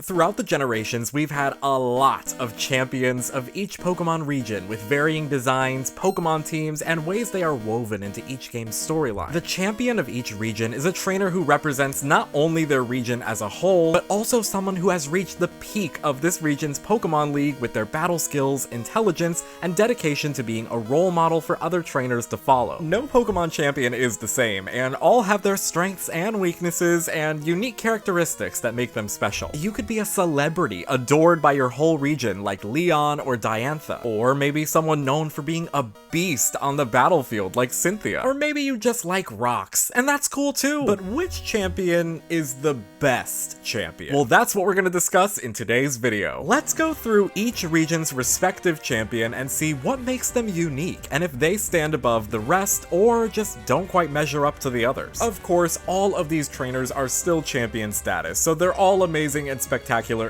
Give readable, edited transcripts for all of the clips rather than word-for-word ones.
Throughout the generations, we've had a lot of champions of each Pokemon region with varying designs, Pokemon teams, and ways they are woven into each game's storyline. The champion of each region is a trainer who represents not only their region as a whole, but also someone who has reached the peak of this region's Pokemon League with their battle skills, intelligence, and dedication to being a role model for other trainers to follow. No Pokemon champion is the same, and all have their strengths and weaknesses and unique characteristics that make them special. You could be a celebrity adored by your whole region like Leon or Diantha, or maybe someone known for being a beast on the battlefield like Cynthia, or maybe you just like rocks, and that's cool too. But which champion is the best champion? Well, that's what we're going to discuss in today's video. Let's go through each region's respective champion and see what makes them unique, and if they stand above the rest or just don't quite measure up to the others. Of course, all of these trainers are still champion status, so they're all amazing and spectacular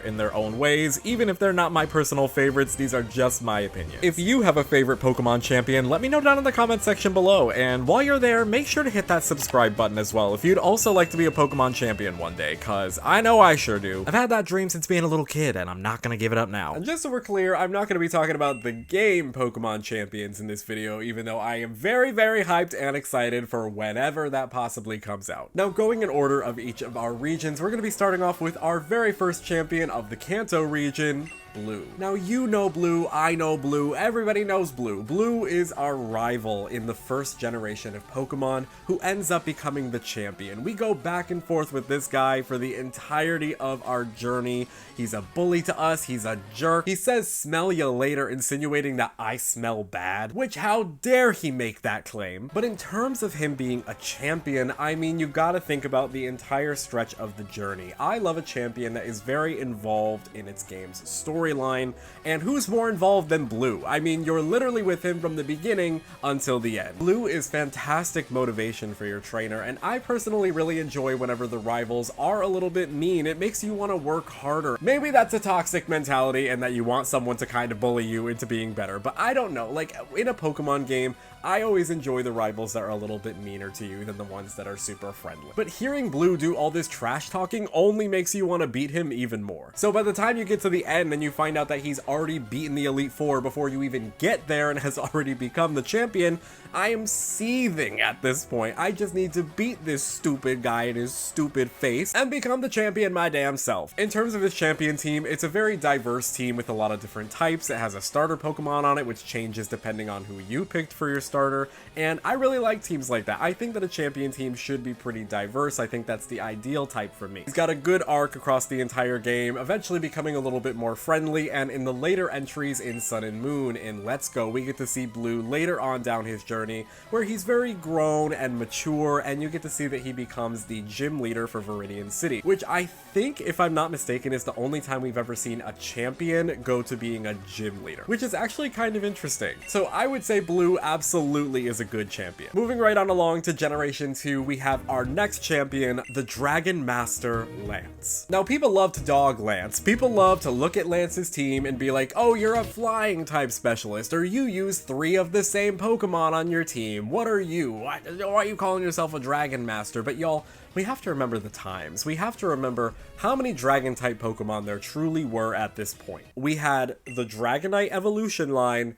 in their own ways. Even if they're not my personal favorites, these are just my opinions. If you have a favorite Pokemon champion, let me know down in the comment section below, and while you're there, make sure to hit that subscribe button as well if you'd also like to be a Pokemon champion one day, cause I know I sure do. I've had that dream since being a little kid, and I'm not gonna give it up now. And just so we're clear, I'm not gonna be talking about the game Pokemon champions in this video, even though I am very, very hyped and excited for whenever that possibly comes out. Now, going in order of each of our regions, we're gonna be starting off with our very first champion of the Kanto region, Blue. Now, you know Blue, I know Blue, everybody knows Blue. Blue is our rival in the first generation of Pokemon who ends up becoming the champion. We go back and forth with this guy for the entirety of our journey. He's a bully to us, he's a jerk. He says smell ya later, insinuating that I smell bad, which how dare he make that claim. But in terms of him being a champion, I mean, you've got to think about the entire stretch of the journey. I love a champion that is very involved in its game's storyline, and who's more involved than Blue? I mean, you're literally with him from the beginning until the end. Blue is fantastic motivation for your trainer, and I personally really enjoy whenever the rivals are a little bit mean. It makes you want to work harder. Maybe that's a toxic mentality and that you want someone to kind of bully you into being better, but I don't know. Like, in a Pokemon game, I always enjoy the rivals that are a little bit meaner to you than the ones that are super friendly. But hearing Blue do all this trash talking only makes you want to beat him even more. So by the time you get to the end and you find out that he's already beaten the Elite Four before you even get there and has already become the champion, I am seething at this point. I just need to beat this stupid guy in his stupid face and become the champion my damn self. In terms of his champion team, it's a very diverse team with a lot of different types. It has a starter Pokemon on it, which changes depending on who you picked for your starter, and I really like teams like that. I think that a champion team should be pretty diverse. I think that's the ideal type for me. He's got a good arc across the entire game, eventually becoming a little bit more friendly, and in the later entries in Sun and Moon in Let's Go, we get to see Blue later on down his journey, where he's very grown and mature, and you get to see that he becomes the gym leader for Viridian City, which I think, if I'm not mistaken, is the only time we've ever seen a champion go to being a gym leader, which is actually kind of interesting. So I would say Blue absolutely is a good champion. Moving right on along to Generation 2, we have our next champion, the Dragon Master Lance. Now, people love to dog Lance. People love to look at Lance's team and be like, oh, you're a flying type specialist, or you use 3 of the same Pokemon on your team. What are you? Why are you calling yourself a Dragon Master? But y'all, we have to remember the times. We have to remember how many Dragon type Pokemon there truly were at this point. We had the Dragonite evolution line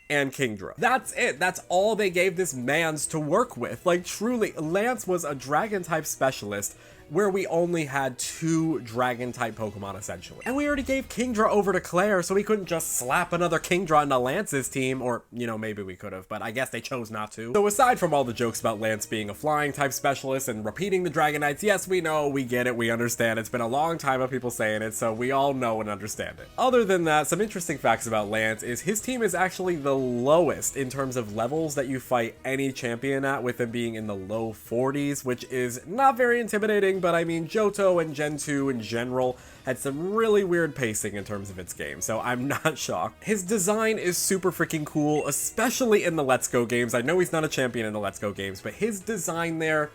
and Kingdra. That's it. That's all they gave this man's to work with. Like, truly, Lance was a Dragon type specialist where we only had 2 dragon type Pokemon essentially. And we already gave Kingdra over to Claire, so we couldn't just slap another Kingdra into Lance's team, or, you know, maybe we could have, but I guess they chose not to. So aside from all the jokes about Lance being a flying type specialist and repeating the Dragonites, yes, we know, we get it, we understand. It's been a long time of people saying it, so we all know and understand it. Other than that, some interesting facts about Lance is his team is actually the lowest in terms of levels that you fight any champion at, with him being in the low 40s, which is not very intimidating, but I mean, Johto and Gen 2 in general had some really weird pacing in terms of its game, so I'm not shocked. His design is super freaking cool, especially in the Let's Go games. I know he's not a champion in the Let's Go games, but his design there,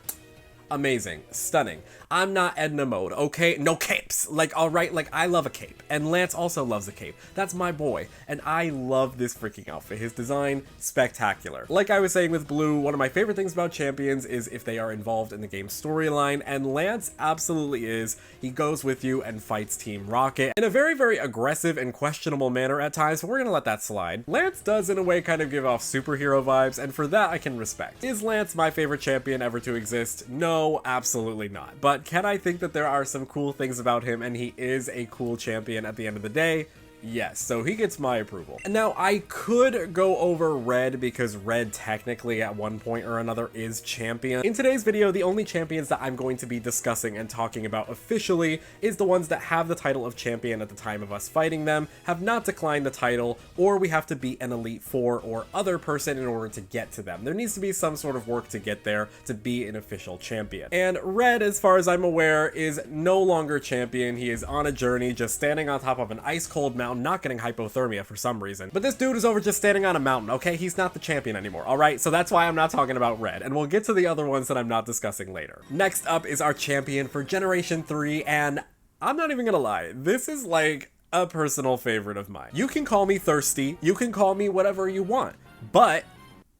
amazing, stunning. I'm not Edna mode, okay? No capes. Like, alright, like, I love a cape. And Lance also loves a cape. That's my boy. And I love this freaking outfit. His design, spectacular. Like I was saying with Blue, one of my favorite things about champions is if they are involved in the game's storyline, and Lance absolutely is. He goes with you and fights Team Rocket in a very, very aggressive and questionable manner at times, but we're gonna let that slide. Lance does, in a way, kind of give off superhero vibes, and for that I can respect. Is Lance my favorite champion ever to exist? No, absolutely not. But can I think that there are some cool things about him, and he is a cool champion at the end of the day? Yes, so he gets my approval. And now I could go over Red because Red technically at one point or another is champion. In today's video, the only champions that I'm going to be discussing and talking about officially is the ones that have the title of champion at the time of us fighting them, have not declined the title, or we have to beat an Elite Four or other person in order to get to them. There needs to be some sort of work to get there to be an official champion. And Red, as far as I'm aware, is no longer champion. He is on a journey, just standing on top of an ice cold mountain, not getting hypothermia for some reason. But this dude is over just standing on a mountain, okay? He's not the champion anymore, alright? So that's why I'm not talking about Red, and we'll get to the other ones that I'm not discussing later. Next up is our champion for Generation 3, and I'm not even gonna lie, this is like a personal favorite of mine. You can call me thirsty, you can call me whatever you want, but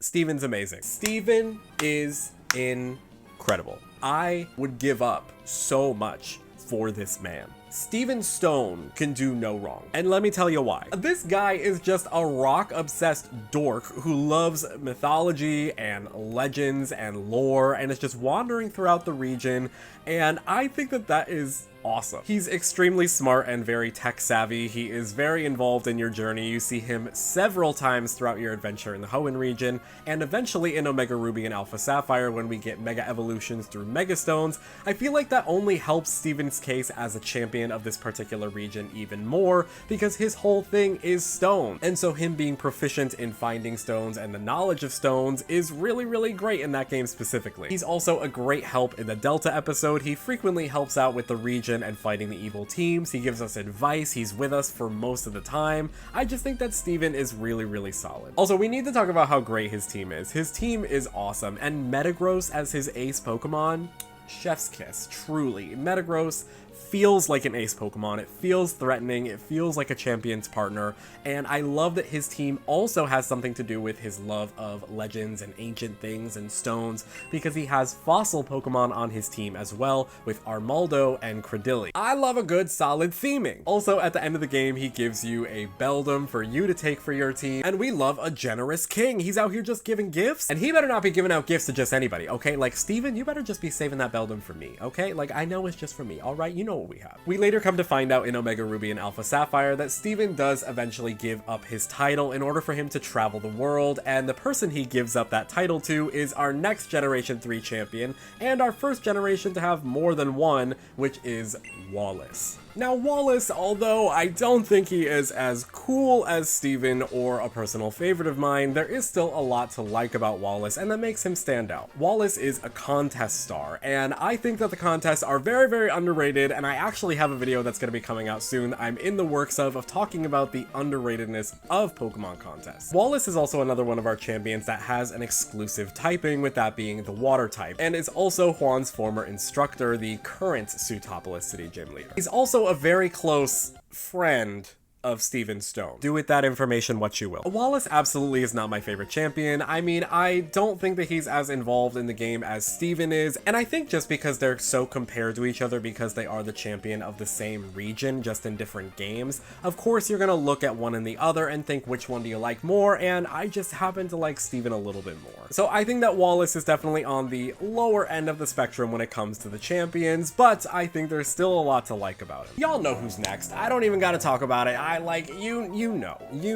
Steven's amazing. Steven is incredible. I would give up so much for this man. Steven Stone can do no wrong, and let me tell you why. This guy is just a rock-obsessed dork who loves mythology and legends and lore, and is just wandering throughout the region, and I think that that is awesome. He's extremely smart and very tech savvy. He is very involved in your journey. You see him several times throughout your adventure in the Hoenn region, and eventually in Omega Ruby and Alpha Sapphire when we get Mega Evolutions through Mega Stones. I feel like that only helps Steven's case as a champion of this particular region even more, because his whole thing is stone. And so him being proficient in finding stones and the knowledge of stones is really, really great in that game specifically. He's also a great help in the Delta episode. He frequently helps out with the region and fighting the evil teams. He gives us advice. He's with us for most of the time. I just think that Steven is really, really solid. Also, we need to talk about how great his team is. His team is awesome, and Metagross as his ace Pokemon, chef's kiss, truly. Metagross feels like an ace Pokemon. It feels threatening. It feels like a champion's partner. And I love that his team also has something to do with his love of legends and ancient things and stones, because he has fossil Pokemon on his team as well, with Armaldo and Cradily. I love a good solid theming. Also, at the end of the game, he gives you a Beldum for you to take for your team. And we love a generous king. He's out here just giving gifts. And he better not be giving out gifts to just anybody, okay? Like, Steven, you better just be saving that Beldum for me, okay? Like, I know it's just for me, alright? You know what we have. We later come to find out in Omega Ruby and Alpha Sapphire that Steven does eventually give up his title in order for him to travel the world, and the person he gives up that title to is our next Generation 3 champion, and our first generation to have more than one, which is Wallace. Now, Wallace, although I don't think he is as cool as Steven or a personal favorite of mine, there is still a lot to like about Wallace, and that makes him stand out. Wallace is a contest star, and I think that the contests are very, very underrated, and I actually have a video that's going to be coming out soon I'm in the works of talking about the underratedness of Pokemon contests. Wallace is also another one of our champions that has an exclusive typing, with that being the water type, and is also Juan's former instructor, the current Sutopolis City gym leader. He's also a very close friend of Steven Stone. Do with that information what you will. Wallace absolutely is not my favorite champion. I mean, I don't think that he's as involved in the game as Steven is, and I think just because they're so compared to each other because they are the champion of the same region, just in different games, of course you're gonna look at one and the other and think which one do you like more, and I just happen to like Steven a little bit more. So I think that Wallace is definitely on the lower end of the spectrum when it comes to the champions, but I think there's still a lot to like about him. Y'all know who's next. I don't even gotta talk about it. You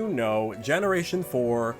know, Generation 4,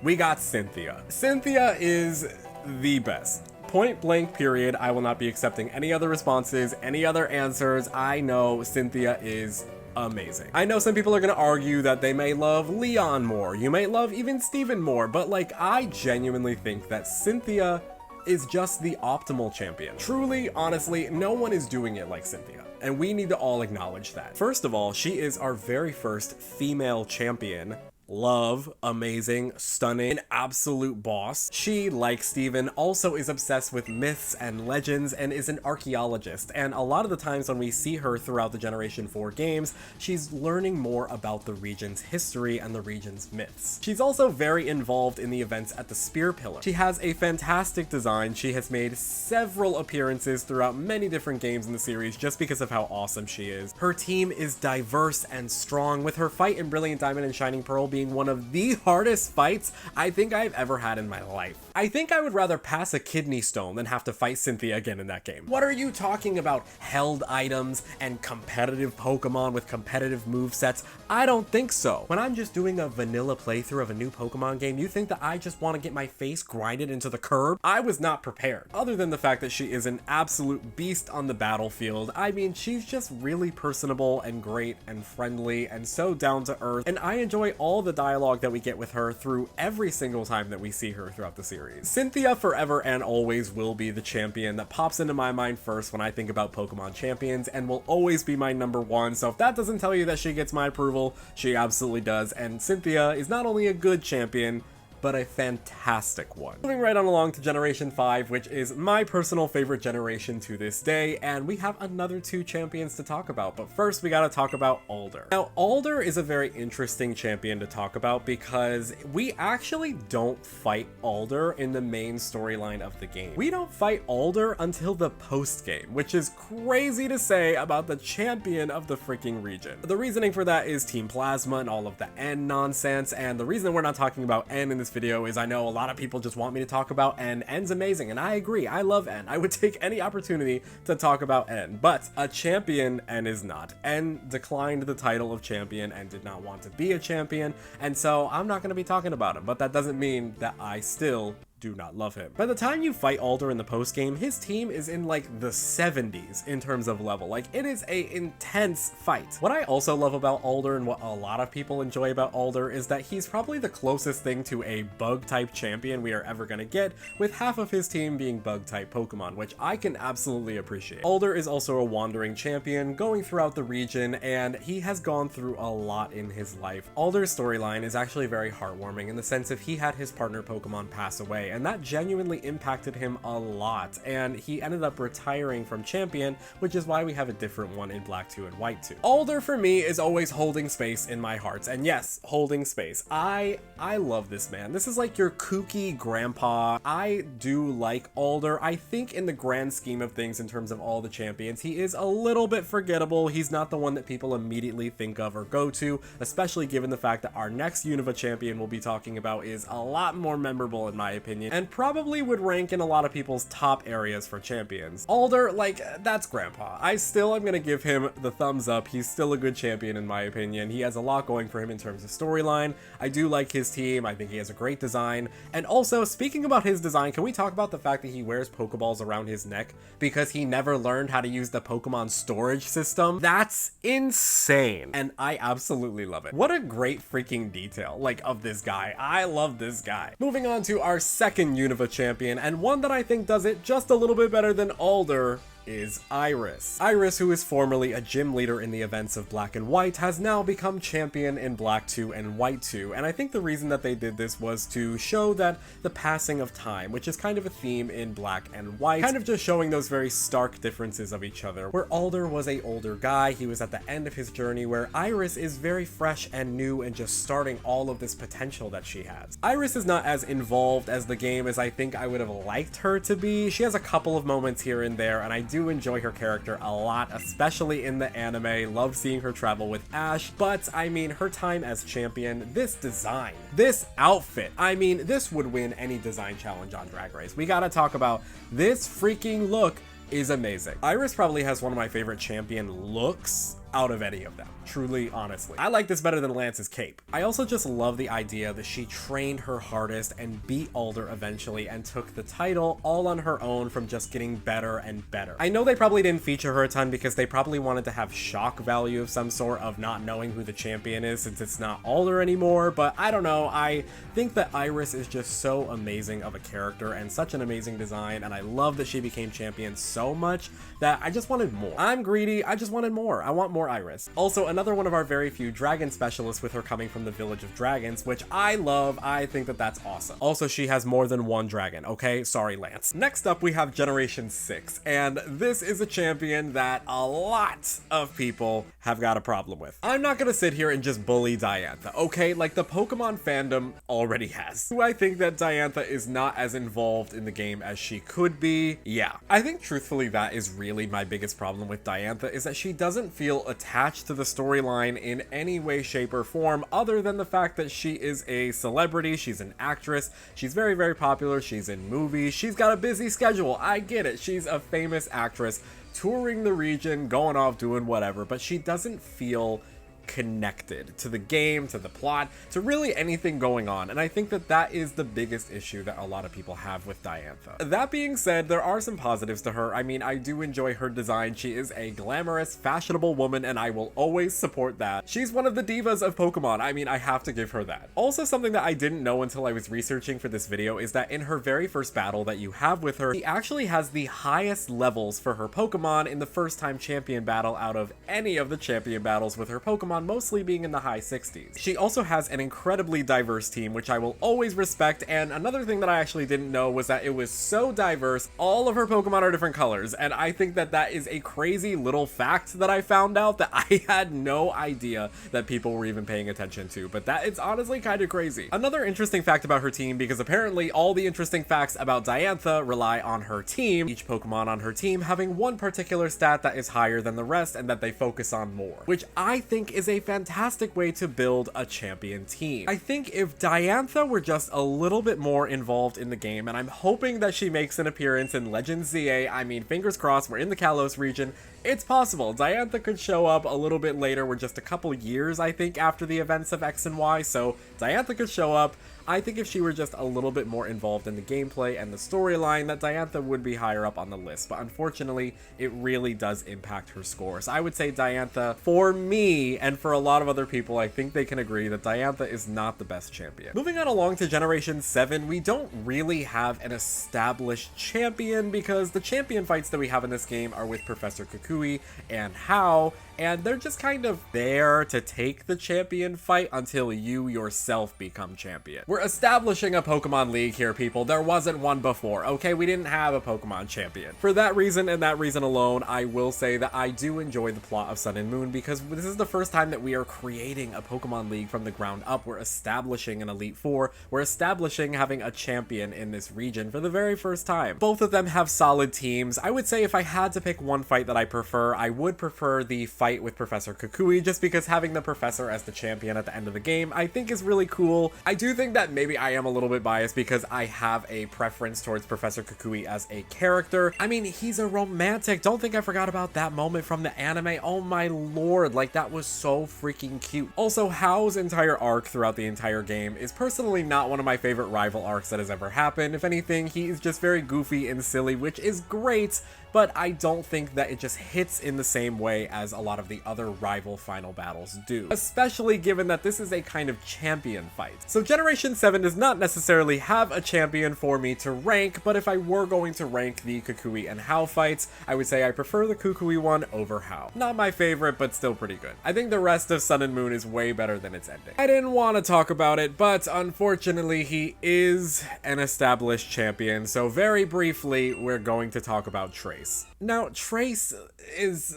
we got Cynthia. Cynthia is the best. Point blank period. I will not be accepting any other responses, any other answers. I know Cynthia is amazing. I know some people are gonna argue that they may love Leon more, you may love even Steven more, but like, I genuinely think that Cynthia is just the optimal champion. Truly, honestly, no one is doing it like Cynthia, and we need to all acknowledge that. First of all, she is our very first female champion love, amazing, stunning, an absolute boss. She, like Steven, also is obsessed with myths and legends and is an archaeologist, and a lot of the times when we see her throughout the Generation 4 games, she's learning more about the region's history and the region's myths. She's also very involved in the events at the Spear Pillar. She has a fantastic design. She has made several appearances throughout many different games in the series just because of how awesome she is. Her team is diverse and strong, with her fight in Brilliant Diamond and Shining Pearl being one of the hardest fights I think I've ever had in my life. I think I would rather pass a kidney stone than have to fight Cynthia again in that game. What are you talking about? Held items and competitive Pokemon with competitive movesets? I don't think so. When I'm just doing a vanilla playthrough of a new Pokemon game, you think that I just want to get my face grinded into the curb? I was not prepared. Other than the fact that she is an absolute beast on the battlefield, I mean, she's just really personable and great and friendly and so down to earth, and I enjoy all the dialogue that we get with her through every single time that we see her throughout the series. Cynthia forever and always will be the champion that pops into my mind first when I think about Pokemon Champions, and will always be my number one, so if that doesn't tell you that she gets my approval, she absolutely does, and Cynthia is not only a good champion, but a fantastic one. Moving right on along to Generation 5, which is my personal favorite generation to this day, and we have another 2 champions to talk about, but first we gotta talk about Alder. Now, Alder is a very interesting champion to talk about because we actually don't fight Alder in the main storyline of the game. We don't fight Alder until the post-game, which is crazy to say about the champion of the freaking region. The reasoning for that is Team Plasma and all of the N nonsense, and the reason we're not talking about N in this video is I know a lot of people just want me to talk about N. N's amazing, and I agree. I love N. I would take any opportunity to talk about N, but a champion N is not. N declined the title of champion and did not want to be a champion, and so I'm not going to be talking about him, but that doesn't mean that I still do not love him. By the time you fight Alder in the post game, his team is in like the 70s in terms of level. Like, it is a intense fight. What I also love about Alder, and what a lot of people enjoy about Alder, is that he's probably the closest thing to a bug type champion we are ever gonna get, with half of his team being bug type Pokemon, which I can absolutely appreciate. Alder is also a wandering champion going throughout the region, and he has gone through a lot in his life. Alder's storyline is actually very heartwarming in the sense of he had his partner Pokemon pass away, and that genuinely impacted him a lot, and he ended up retiring from champion, which is why we have a different one in Black 2 and White 2. Alder for me is always holding space in my heart, and yes, holding space. I love this man. This is like your kooky grandpa. I do like Alder. I think in the grand scheme of things, in terms of all the champions, he is a little bit forgettable. He's not the one that people immediately think of or go to, especially given the fact that our next Unova champion we'll be talking about is a lot more memorable in my opinion, and probably would rank in a lot of people's top areas for champions. Alder, like, that's grandpa. I still am gonna give him the thumbs up. He's still a good champion in my opinion. He has a lot going for him in terms of storyline. I do like his team. I think he has a great design. And also, speaking about his design, can we talk about the fact that he wears Pokeballs around his neck because he never learned how to use the Pokemon storage system? That's insane, and I absolutely love it. What a great freaking detail, like, of this guy. I love this guy. Moving on to our second Unova champion, and one that I think does it just a little bit better than Alder, is Iris. Iris, who is formerly a gym leader in the events of Black and White, has now become champion in Black 2 and White 2, and I think the reason that they did this was to show that the passing of time, which is kind of a theme in Black and White, kind of just showing those very stark differences of each other, where Alder was a older guy, he was at the end of his journey, where Iris is very fresh and new and just starting all of this potential that she has. Iris is not as involved as the game as I think I would have liked her to be. She has a couple of moments here and there, and I do enjoy her character a lot, especially in the anime. Love seeing her travel with Ash, but I mean, her time as champion, this design, this outfit, I mean, this would win any design challenge on Drag Race. We gotta talk about this freaking look. Is amazing. Iris probably has one of my favorite champion looks out of any of them. Truly, honestly. I like this better than Lance's cape. I also just love the idea that she trained her hardest and beat Alder eventually and took the title all on her own from just getting better and better. I know they probably didn't feature her a ton because they probably wanted to have shock value of some sort of not knowing who the champion is since it's not Alder anymore, but I don't know. I think that Iris is just so amazing of a character and such an amazing design, and I love that she became champion so much that I just wanted more. I'm greedy. I just wanted more. I want more more Iris. Also, another one of our very few dragon specialists with her coming from the Village of Dragons, which I love. I think that that's awesome. Also, she has more than one dragon, okay? Sorry, Lance. Next up, we have Generation 6, and this is a champion that a lot of people have got a problem with. I'm not gonna sit here and just bully Diantha, okay? Like, the Pokemon fandom already has. Do I think that Diantha is not as involved in the game as she could be? Yeah. I think truthfully that is really my biggest problem with Diantha, is that she doesn't feel attached to the storyline in any way, shape, or form other than the fact that she is a celebrity, she's an actress, she's very, very popular, she's in movies, she's got a busy schedule, I get it, she's a famous actress touring the region, going off doing whatever, but she doesn't feel connected to the game, to the plot, to really anything going on, and I think that that is the biggest issue that a lot of people have with Diantha. That being said, there are some positives to her. I mean, I do enjoy her design. She is a glamorous, fashionable woman, and I will always support that. She's one of the divas of Pokemon. I mean, I have to give her that. Also, something that I didn't know until I was researching for this video is that in her very first battle that you have with her, she actually has the highest levels for her Pokemon in the first time champion battle out of any of the champion battles with her Pokemon, mostly being in the high 60s. She also has an incredibly diverse team, which I will always respect, and another thing that I actually didn't know was that it was so diverse, all of her Pokemon are different colors, and I think that that is a crazy little fact that I found out that I had no idea that people were even paying attention to, but that is honestly kind of crazy. Another interesting fact about her team, because apparently all the interesting facts about Diantha rely on her team, each Pokemon on her team having one particular stat that is higher than the rest and that they focus on more, which I think is a fantastic way to build a champion team. I think if Diantha were just a little bit more involved in the game, and I'm hoping that she makes an appearance in Legends ZA, I mean, fingers crossed, we're in the Kalos region, it's possible. Diantha could show up a little bit later. We're just a couple years, I think, after the events of X and Y, so Diantha could show up. I think if she were just a little bit more involved in the gameplay and the storyline, that Diantha would be higher up on the list, but unfortunately, it really does impact her scores. I would say Diantha, for me, and for a lot of other people, I think they can agree that Diantha is not the best champion. Moving on along to Generation 7, we don't really have an established champion because the champion fights that we have in this game are with Professor Kukui and Hau, and they're just kind of there to take the champion fight until you yourself become champion. We're establishing a Pokemon League here, people. There wasn't one before, okay? We didn't have a Pokemon champion. For that reason and that reason alone, I will say that I do enjoy the plot of Sun and Moon because this is the first time that we are creating a Pokemon League from the ground up. We're establishing an Elite Four. We're establishing having a champion in this region for the very first time. Both of them have solid teams. I would say if I had to pick one fight that I prefer, I would prefer the fight with Professor Kukui, just because having the professor as the champion at the end of the game I think is really cool. I do think that maybe I am a little bit biased because I have a preference towards Professor Kukui as a character. I mean, he's a romantic. Don't think I forgot about that moment from the anime. Oh my lord, like that was so freaking cute. Also, Hau's entire arc throughout the entire game is personally not one of my favorite rival arcs that has ever happened. If anything, he is just very goofy and silly, which is great, but I don't think that it just hits in the same way as a lot of the other rival final battles do, especially given that this is a kind of champion fight. So Generation 7 does not necessarily have a champion for me to rank, but if I were going to rank the Kukui and Hau fights, I would say I prefer the Kukui one over Hau. Not my favorite, but still pretty good. I think the rest of Sun and Moon is way better than its ending. I didn't want to talk about it, but unfortunately he is an established champion, so very briefly we're going to talk about Trace. Now, Trace is...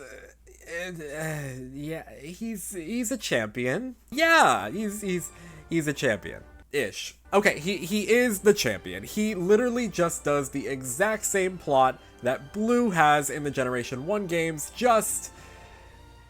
yeah, he's a champion. Yeah, he's a champion-ish. Okay, he is the champion. He literally just does the exact same plot that Blue has in the Generation 1 games, just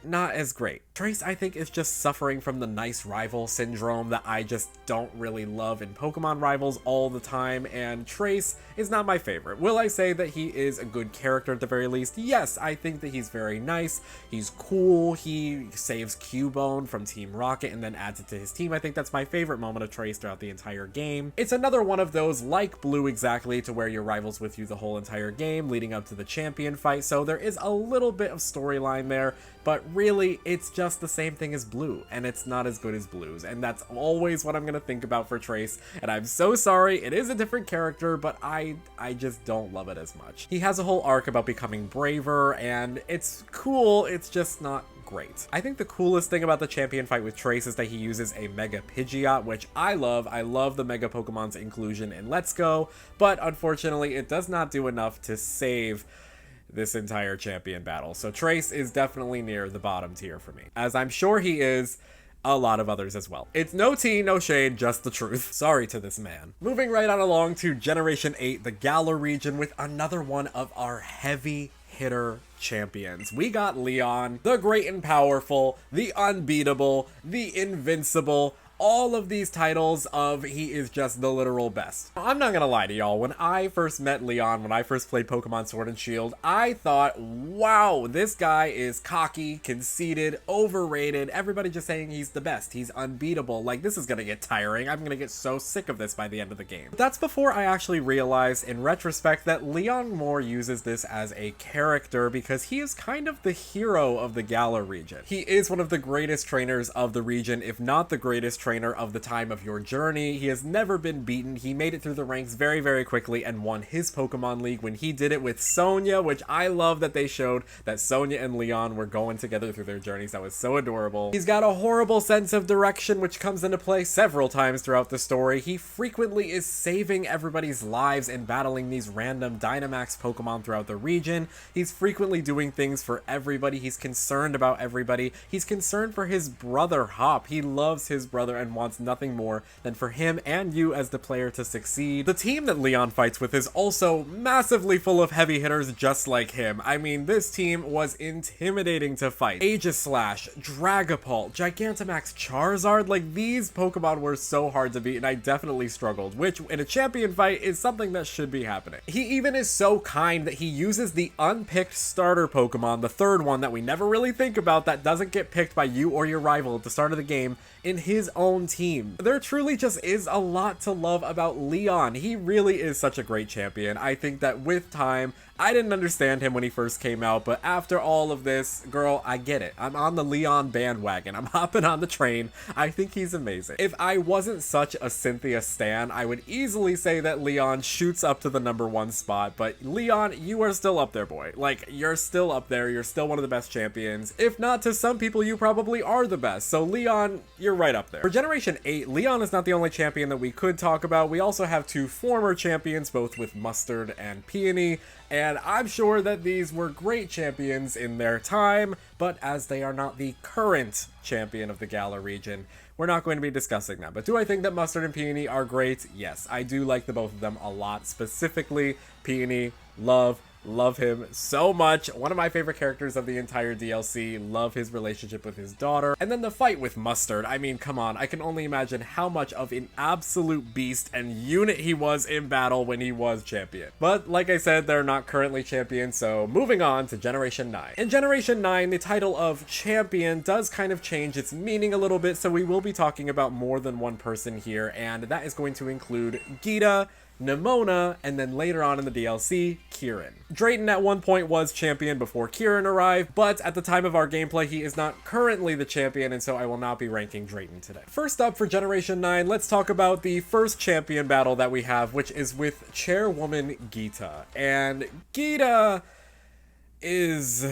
not as great. Trace, I think, is just suffering from the nice rival syndrome that I just don't really love in Pokemon rivals all the time, and Trace is not my favorite. Will I say that he is a good character at the very least? Yes, I think that he's very nice, he's cool, he saves Cubone from Team Rocket and then adds it to his team. I think that's my favorite moment of Trace throughout the entire game. It's another one of those, like Blue exactly, to where your rival's with you the whole entire game, leading up to the champion fight, so there is a little bit of storyline there, but really, it's just the same thing as Blue, and it's not as good as Blue's, and that's always what I'm gonna think about for Trace, and I'm so sorry, it is a different character, but I just don't love it as much. He has a whole arc about becoming braver, and it's cool, it's just not great. I think the coolest thing about the champion fight with Trace is that he uses a Mega Pidgeot, which I love. I love the Mega Pokemon's inclusion in Let's Go, but unfortunately it does not do enough to save this entire champion battle. So Trace is definitely near the bottom tier for me, as I'm sure he is a lot of others as well. It's no tea, no shade, just the truth. Sorry to this man. Moving right on along to Generation 8, the Galar region, with another one of our heavy hitter champions. We got Leon, the great and powerful, the unbeatable, the invincible, all of these titles of he is just the literal best. I'm not gonna lie to y'all, when I first met Leon, when I first played Pokemon Sword and Shield, I thought, wow, this guy is cocky, conceited, overrated, everybody just saying he's the best, he's unbeatable, like this is gonna get tiring, I'm gonna get so sick of this by the end of the game. But that's before I actually realized in retrospect that Leon more uses this as a character because he is kind of the hero of the Galar region. He is one of the greatest trainers of the region, if not the greatest trainer of the time of your journey. He has never been beaten. He made it through the ranks very, very quickly and won his Pokemon League when he did it with Sonia, which I love that they showed that Sonia and Leon were going together through their journeys. That was so adorable. He's got a horrible sense of direction, which comes into play several times throughout the story. He frequently is saving everybody's lives and battling these random Dynamax Pokemon throughout the region. He's frequently doing things for everybody. He's concerned about everybody. He's concerned for his brother Hop. He loves his brother and wants nothing more than for him and you as the player to succeed. The team that Leon fights with is also massively full of heavy hitters just like him. I mean, this team was intimidating to fight. Aegislash, Dragapult, Gigantamax Charizard, like these Pokemon were so hard to beat and I definitely struggled, which in a champion fight is something that should be happening. He even is so kind that he uses the unpicked starter Pokemon, the third one that we never really think about that doesn't get picked by you or your rival at the start of the game, in his own team. There truly just is a lot to love about Leon. He really is such a great champion. I think that with time, I didn't understand him when he first came out, but after all of this, girl, I get it. I'm on the Leon bandwagon. I'm hopping on the train. I think he's amazing. If I wasn't such a Cynthia stan, I would easily say that Leon shoots up to the #1 spot, but Leon, you are still up there, boy. Like, you're still up there. You're still one of the best champions. If not, to some people, you probably are the best. So Leon, you're right up there. For Generation 8, Leon is not the only champion that we could talk about. We also have two former champions, both with Mustard and Peony, and I'm sure that these were great champions in their time, but as they are not the current champion of the Galar region, we're not going to be discussing them. But do I think that Mustard and Peony are great? Yes, I do like the both of them a lot. Specifically, Peony, love him so much. One of my favorite characters of the entire DLC. Love his relationship with his daughter. And then the fight with Mustard. I mean, come on. I can only imagine how much of an absolute beast and unit he was in battle when he was champion. But like I said, they're not currently champion, so moving on to Generation 9. In Generation 9, the title of champion does kind of change its meaning a little bit, so we will be talking about more than one person here, and that is going to include Geeta, Nemona, and then later on in the DLC, Kieran. Drayton at one point was champion before Kieran arrived, but at the time of our gameplay, he is not currently the champion, and so I will not be ranking Drayton today. First up for Generation 9, let's talk about the first champion battle that we have, which is with Chairwoman Geeta. And Geeta is...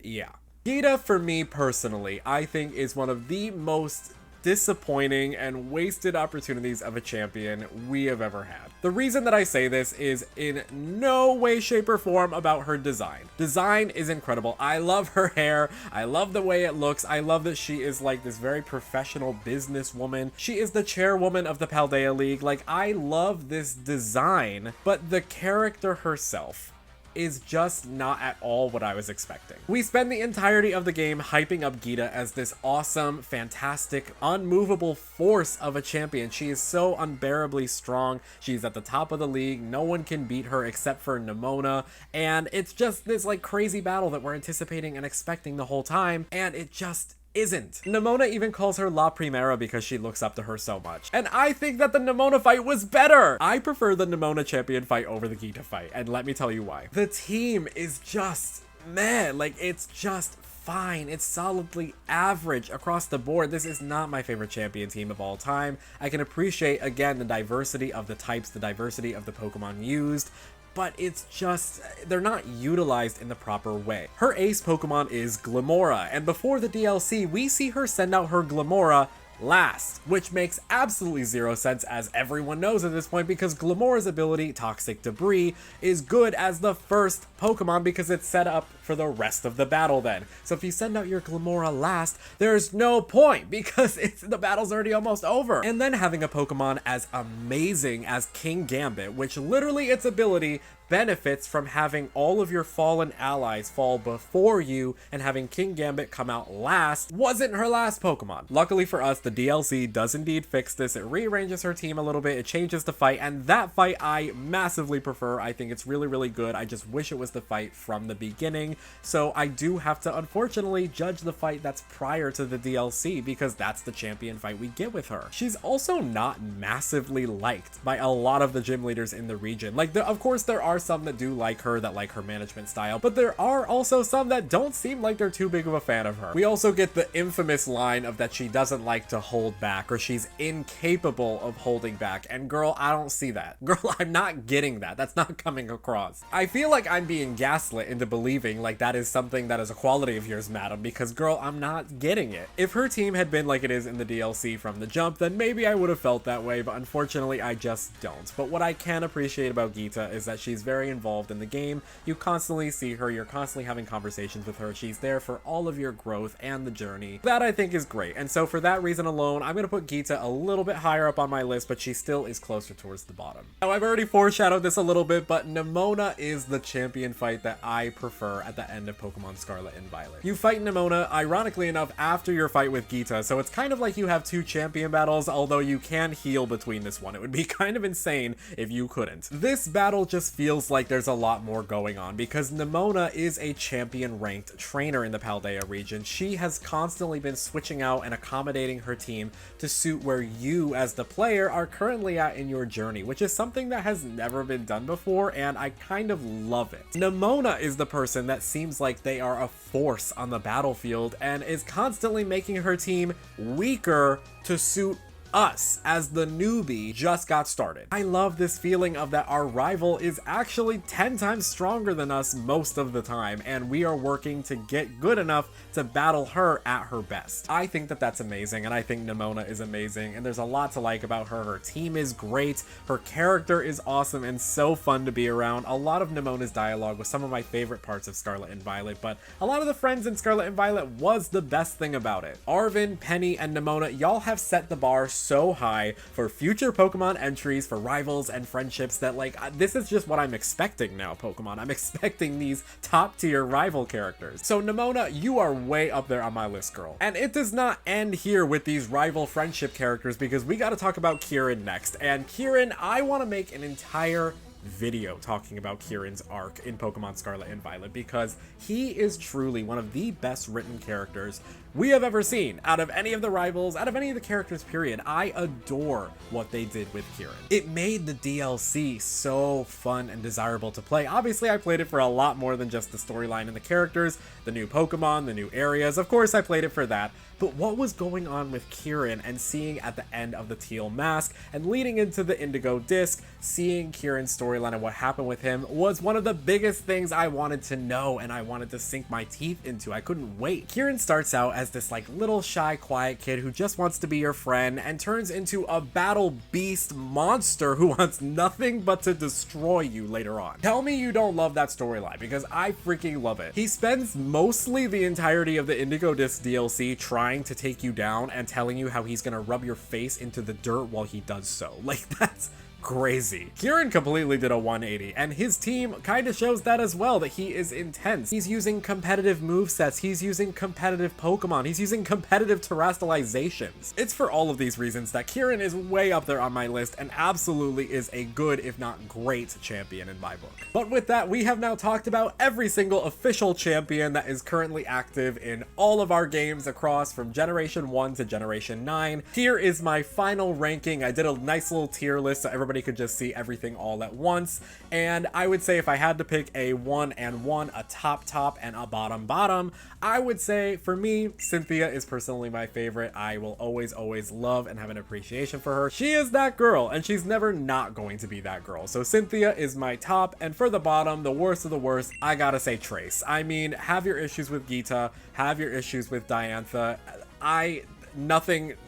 yeah. Geeta, for me personally, I think is one of the most disappointing and wasted opportunities of a champion we have ever had. The reason that I say this is in no way, shape, or form about her design. Design is incredible. I love her hair. I love the way it looks. I love that she is like this very professional businesswoman. She is the chairwoman of the Paldea League. Like, I love this design, but the character herself is just not at all what I was expecting. We spend the entirety of the game hyping up Geeta as this awesome, fantastic, unmovable force of a champion. She is so unbearably strong. She's at the top of the league. No one can beat her except for Nemona. And it's just this like crazy battle that we're anticipating and expecting the whole time. And it just isn't. Nemona even calls her La Primera because she looks up to her so much. And I think that the Nemona fight was better! I prefer the Nemona champion fight over the Geeta fight, and let me tell you why. The team is just meh. Like, it's just fine. It's solidly average across the board. This is not my favorite champion team of all time. I can appreciate, again, the diversity of the types, the diversity of the Pokemon used, but it's just, they're not utilized in the proper way. Her ace Pokemon is Glimmora, and before the DLC, we see her send out her Glimmora last, which makes absolutely zero sense, as everyone knows at this point, because Glimmora's ability, Toxic Debris, is good as the first Pokemon because it's set up for the rest of the battle then. So if you send out your Glimmora last, there's no point because the battle's already almost over. And then having a Pokemon as amazing as King Gambit, which literally its ability benefits from having all of your fallen allies fall before you, and having King Gambit come out last wasn't her last Pokemon. Luckily for us, the DLC does indeed fix this. It rearranges her team a little bit, it changes the fight, and that fight I massively prefer. I think it's really, really good. I just wish it was the fight from the beginning, so I do have to unfortunately judge the fight that's prior to the DLC because that's the champion fight we get with her. She's also not massively liked by a lot of the gym leaders in the region. Like, of course there are some that do like her, that like her management style, but there are also some that don't seem like they're too big of a fan of her. We also get the infamous line of that she doesn't like to hold back, or she's incapable of holding back, and girl, I don't see that. Girl, I'm not getting that. That's not coming across. I feel like I'm being gaslit into believing like that is something that is a quality of yours, madam, because girl, I'm not getting it. If her team had been like it is in the DLC from the jump, then maybe I would have felt that way, but unfortunately I just don't. But what I can appreciate about Geeta is that she's very involved in the game. You constantly see her, you're constantly having conversations with her, she's there for all of your growth and the journey. That I think is great, and so for that reason alone, I'm gonna put Geeta a little bit higher up on my list, but she still is closer towards the bottom. Now, I've already foreshadowed this a little bit, but Nemona is the champion fight that I prefer at the end of Pokemon Scarlet and Violet. You fight Nemona, ironically enough, after your fight with Geeta, so it's kind of like you have two champion battles, although you can heal between this one. It would be kind of insane if you couldn't. This battle just feels like there's a lot more going on because Nemona is a champion ranked trainer in the Paldea region. She has constantly been switching out and accommodating her team to suit where you as the player are currently at in your journey, which is something that has never been done before, and I kind of love it. Nemona is the person that seems like they are a force on the battlefield and is constantly making her team weaker to suit us as the newbie just got started. I love this feeling of that our rival is actually 10 times stronger than us most of the time, and we are working to get good enough to battle her at her best. I think that that's amazing, and I think Nemona is amazing, and there's a lot to like about her. Her team is great, her character is awesome and so fun to be around. A lot of Nemona's dialogue was some of my favorite parts of Scarlet and Violet, but a lot of the friends in Scarlet and Violet was the best thing about it. Arven, Penny, and Nemona, y'all have set the bar so high for future Pokemon entries, for rivals and friendships, that like this is just what I'm expecting now, Pokemon. I'm expecting these top tier rival characters. So Nemona, you are way up there on my list, girl. And it does not end here with these rival friendship characters, because we got to talk about Kieran next. And Kieran, I want to make an entire video talking about Kieran's arc in Pokemon Scarlet and Violet, because he is truly one of the best written characters we have ever seen out of any of the rivals, out of any of the characters, period. I adore what they did with Kieran. It made the DLC so fun and desirable to play. Obviously, I played it for a lot more than just the storyline and the characters, the new Pokemon, the new areas. Of course, I played it for that. But what was going on with Kieran, and seeing at the end of the Teal Mask and leading into the Indigo Disc, seeing Kieran's storyline and what happened with him was one of the biggest things I wanted to know, and I wanted to sink my teeth into. I couldn't wait. Kieran starts out as this like little shy, quiet kid who just wants to be your friend, and turns into a battle beast monster who wants nothing but to destroy you later on. Tell me you don't love that storyline, because I freaking love it. He spends mostly the entirety of the Indigo Disc DLC trying to take you down and telling you how he's gonna rub your face into the dirt while he does so. Like, that's crazy. Kieran completely did a 180, and his team kind of shows that as well, that he is intense. He's using competitive movesets, he's using competitive Pokemon, he's using competitive terrestrializations. It's for all of these reasons that Kieran is way up there on my list, and absolutely is a good, if not great, champion in my book. But with that, we have now talked about every single official champion that is currently active in all of our games across from Generation 1 to Generation 9. Here is my final ranking. I did a nice little tier list so everybody everybody could just see everything all at once. And I would say if I had to pick a 1 and 1, a top and a bottom, I would say for me, Cynthia is personally my favorite. I will always love and have an appreciation for her. She is that girl, and she's never not going to be that girl. So Cynthia is my top, and for the bottom, the worst of the worst, I gotta say Trace. I mean, have your issues with Geeta, have your issues with Diantha.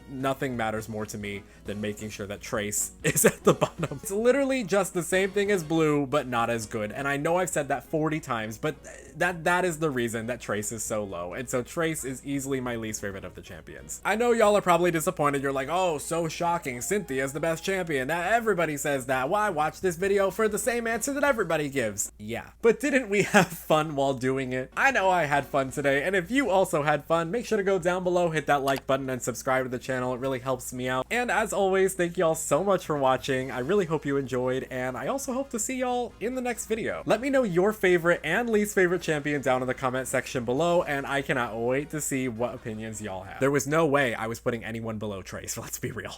Nothing matters more to me than making sure that Trace is at the bottom. It's literally just the same thing as Blue, but not as good. And I know I've said that 40 times, but that is the reason that Trace is so low. And so Trace is easily my least favorite of the champions. I know y'all are probably disappointed. You're like, oh, so shocking. Cynthia's the best champion. Everybody says that. Why watch this video for the same answer that everybody gives? Yeah. But didn't we have fun while doing it? I know I had fun today. And if you also had fun, make sure to go down below, hit that like button, and subscribe to the channel. It really helps me out. And as always, thank y'all so much for watching. I really hope you enjoyed, and I also hope to see y'all in the next video. Let me know your favorite and least favorite champion down in the comment section below, and I cannot wait to see what opinions y'all have. There was no way I was putting anyone below Trace, let's be real.